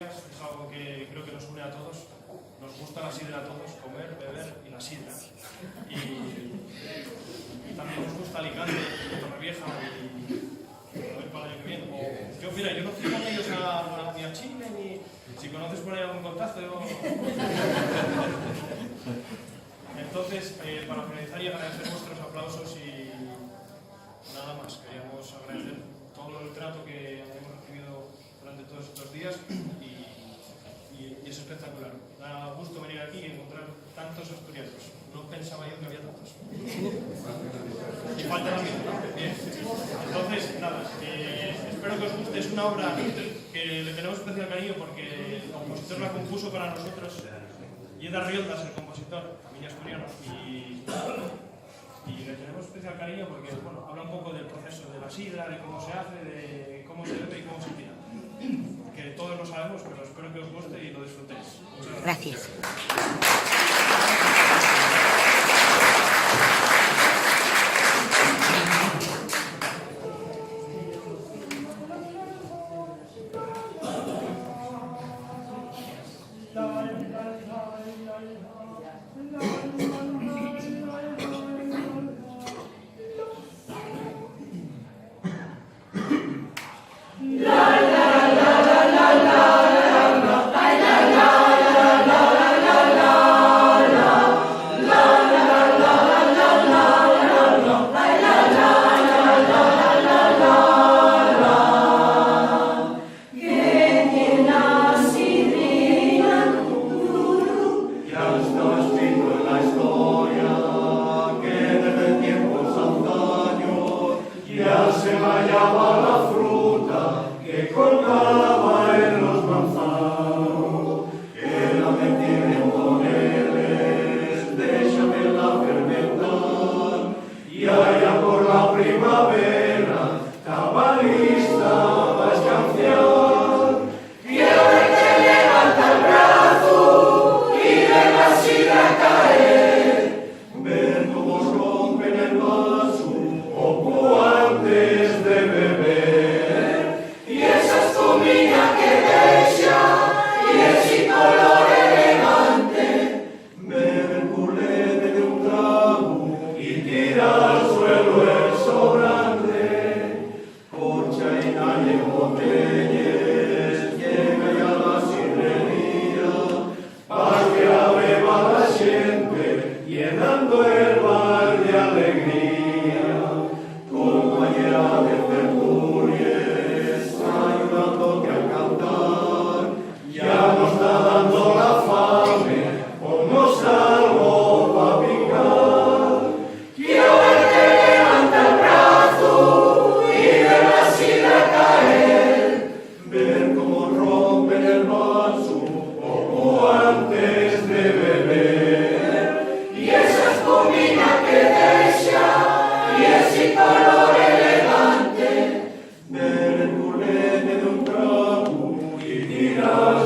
Es algo que creo que nos une a todos. Nos gusta la sidra a todos, comer, beber y la sidra. Y también nos gusta Alicante, Torrevieja y a ver para el año que viene. Mira, yo no fui con ellos ni a Chile, ni si conoces por ahí algún contacto. Entonces, para finalizar y agradecer vuestros aplausos y nada más, queríamos agradecer todo el trato que hemos recibido durante todos estos días y es espectacular. Da gusto venir aquí y encontrar tantos asturianos. No pensaba yo que había tantos. Y falta también, ¿no? Bien. Entonces, nada, espero que os guste. Es una obra que le tenemos especial cariño porque el compositor la compuso para nosotros. Yeda Rioldas, el compositor, también asturiano, y le tenemos especial cariño porque bueno, habla un poco del proceso de la sidra, de cómo se hace, de cómo se bebe y cómo se tira. Que todos lo sabemos, pero espero que os guste y lo disfrutéis. Muchas gracias. Beber el culete de un trago y tirar